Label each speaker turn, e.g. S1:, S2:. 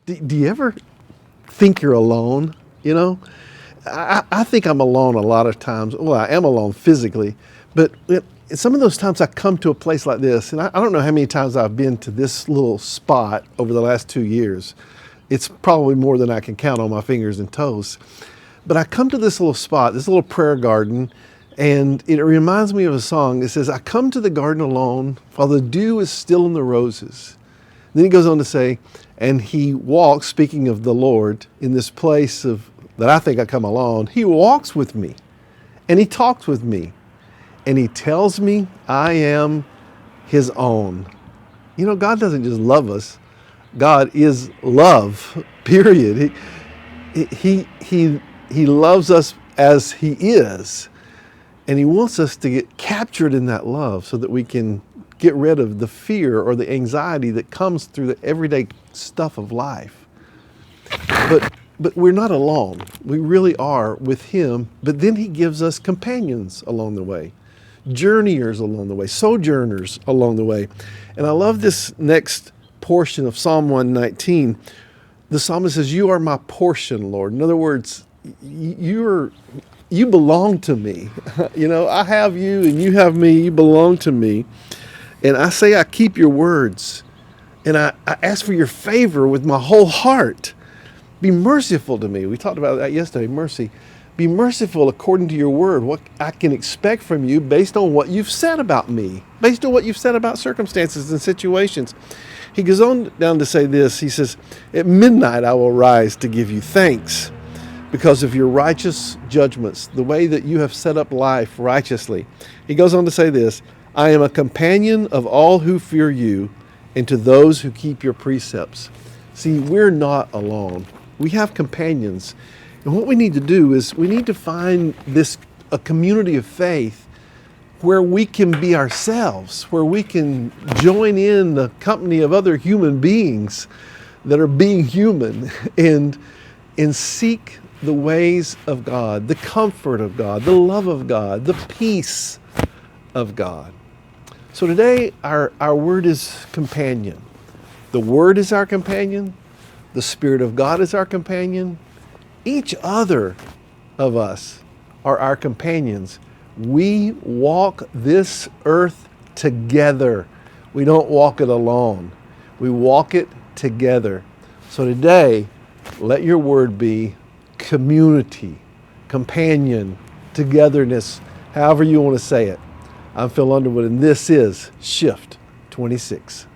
S1: Do you ever think you're alone? You know, I think I'm alone a lot of times. Well, I am alone physically, but some of those times I come to a place like this, and I don't know how many times I've been to this little spot over the last 2 years. It's probably more than I can count on my fingers and toes. But I come to this little spot, this little prayer garden, and it reminds me of a song. It says, I come to the garden alone while the dew is still in the roses. Then he goes on to say, and he walks, speaking of the Lord, in this place of that I think I come alone. He walks with me, and he talks with me, and he tells me I am his own. You know, God doesn't just love us. God is love, period. He loves us as he is, and he wants us to get captured in that love so that we can get rid of the fear or the anxiety that comes through the everyday stuff of life. But we're not alone. We really are with him, but then he gives us companions along the way, journeyers along the way, sojourners along the way. And I love this next portion of Psalm 119. The psalmist says, you are my portion, Lord. In other words, you belong to me. You know, I have you and you have me. You belong to me. And I say I keep your words. And I ask for your favor with my whole heart. Be merciful to me. We talked about that yesterday, mercy. Be merciful according to your word, what I can expect from you based on what you've said about me, based on what you've said about circumstances and situations. He goes on down to say this. He says, at midnight I will rise to give you thanks because of your righteous judgments, the way that you have set up life righteously. He goes on to say this, I am a companion of all who fear you and to those who keep your precepts. See, we're not alone. We have companions. And what we need to do is we need to find a community of faith where we can be ourselves, where we can join in the company of other human beings that are being human and seek the ways of God, the comfort of God, the love of God, the peace of God. So today our word is companion. The word is our companion. The Spirit of God is our companion. Each other of us are our companions. We walk this earth together. We don't walk it alone. We walk it together. So today, let your word be community, companion, togetherness, however you want to say it. I'm Phil Underwood, and this is Shift 26.